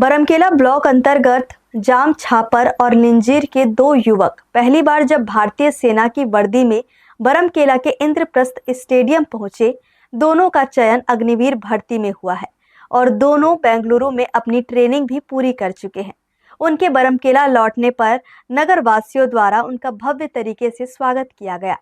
Baramkela block अंतर्गत जाम छापर और निंजीर के दो युवक पहली बार जब भारतीय सेना की वर्दी में बरमकेला के इंद्रप्रस्थ स्टेडियम पहुंचे, दोनों का चयन अग्निवीर भर्ती में हुआ है और दोनों बेंगलुरु में अपनी ट्रेनिंग भी पूरी कर चुके हैं। उनके बरमकेला लौटने पर नगर वासियों द्वारा उनका भव्य तरीके से स्वागत किया गया।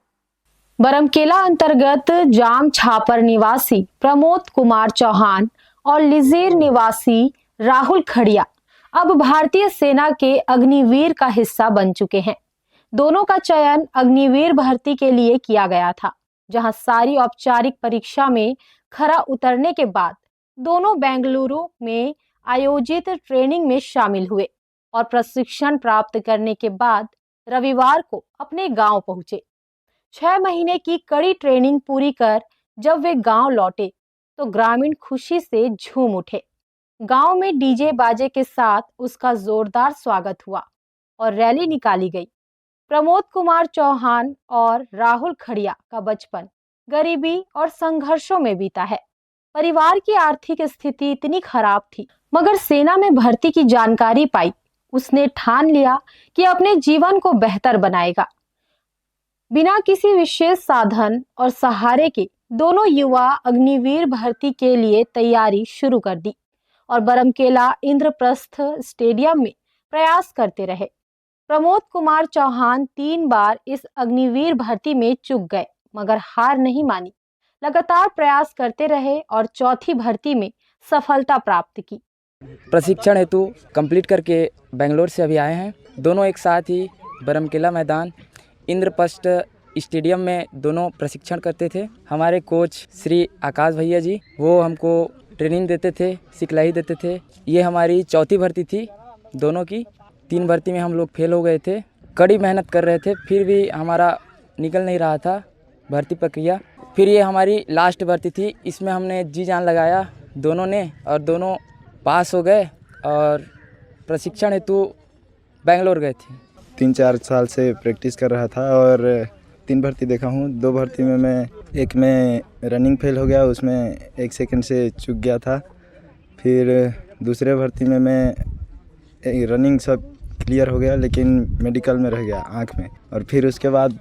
बरमकेला अंतर्गत जाम छापर निवासी प्रमोद कुमार चौहान और लिजेर निवासी राहुल खड़िया अब भारतीय सेना के अग्निवीर का हिस्सा बन चुके हैं। दोनों का चयन अग्निवीर भर्ती के लिए किया गया था, जहां सारी औपचारिक परीक्षा में खरा उतरने के बाद दोनों बेंगलुरु में आयोजित ट्रेनिंग में शामिल हुए और प्रशिक्षण प्राप्त करने के बाद रविवार को अपने गांव पहुंचे। 6 महीने की कड़ी ट्रेनिंग पूरी कर जब वे गांव लौटे तो ग्रामीण खुशी से झूम उठे। गांव में डीजे बाजे के साथ उसका जोरदार स्वागत हुआ और रैली निकाली गई। प्रमोद कुमार चौहान और राहुल खड़िया का बचपन गरीबी और संघर्षों में बीता है। परिवार की आर्थिक स्थिति इतनी खराब थी, मगर सेना में भर्ती की जानकारी पाई उसने ठान लिया कि अपने जीवन को बेहतर बनाएगा। बिना किसी विशेष साधन और सहारे के दोनों युवा अग्निवीर भर्ती के लिए तैयारी शुरू कर दी और बरमकेला इंद्रप्रस्थ स्टेडियम में प्रयास करते रहे। प्रमोद कुमार चौहान 3 बार इस अग्निवीर भर्ती में चूक गए, मगर हार नहीं मानी। लगातार प्रयास करते रहे और चौथी भर्ती में सफलता प्राप्त की। प्रशिक्षण हेतु कंप्लीट करके बेंगलोर से अभी आए हैं। दोनों एक साथ ही बरमकेला मैदान इंद्रप्रस्थ स्टेडियम में दोनों प्रशिक्षण करते थे। हमारे कोच श्री आकाश भैया जी वो हमको ट्रेनिंग देते थे, सिखलाई देते थे। ये हमारी चौथी भर्ती थी दोनों की। 3 भर्ती में हम लोग फेल हो गए थे। कड़ी मेहनत कर रहे थे, फिर भी हमारा निकल नहीं रहा था भर्ती प्रक्रिया। फिर ये हमारी लास्ट भर्ती थी, इसमें हमने जी जान लगाया दोनों ने और दोनों पास हो गए और प्रशिक्षण हेतु बेंगलोर गए थे। 3-4 साल से प्रैक्टिस कर रहा था और 3 भर्ती देखा हूँ। 2 भर्ती में मैं एक में रनिंग फेल हो गया, उसमें 1 सेकंड से चूक गया था। फिर दूसरे भर्ती में मैं रनिंग सब क्लियर हो गया, लेकिन मेडिकल में रह गया आँख में। और फिर उसके बाद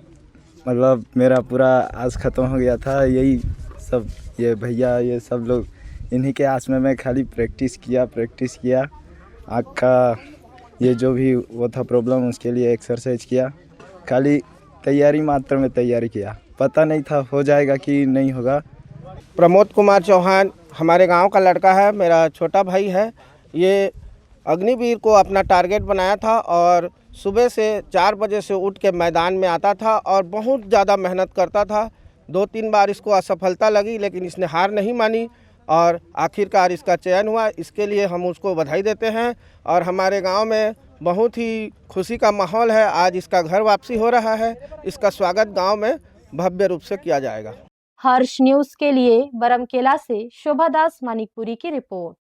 मतलब मेरा पूरा आस ख़त्म हो गया था। यही सब ये भैया ये सब लोग इन्हीं के आस में मैं खाली प्रैक्टिस किया। आँख का ये जो भी वो था प्रॉब्लम, उसके लिए एक्सरसाइज किया। खाली तैयारी मात्र में तैयारी किया, पता नहीं था हो जाएगा कि नहीं होगा। प्रमोद कुमार चौहान हमारे गांव का लड़का है, मेरा छोटा भाई है। ये अग्निवीर को अपना टारगेट बनाया था और सुबह से 4 बजे से उठ के मैदान में आता था और बहुत ज़्यादा मेहनत करता था। 2-3 बार इसको असफलता लगी, लेकिन इसने हार नहीं मानी और आखिरकार इसका चयन हुआ। इसके लिए हम उसको बधाई देते हैं और हमारे गांव में बहुत ही खुशी का माहौल है। आज इसका घर वापसी हो रहा है। इसका स्वागत गांव में भव्य रूप से किया जाएगा। हर्ष न्यूज़ के लिए बरमकेला से शोभा दास मानिकपुरी की रिपोर्ट।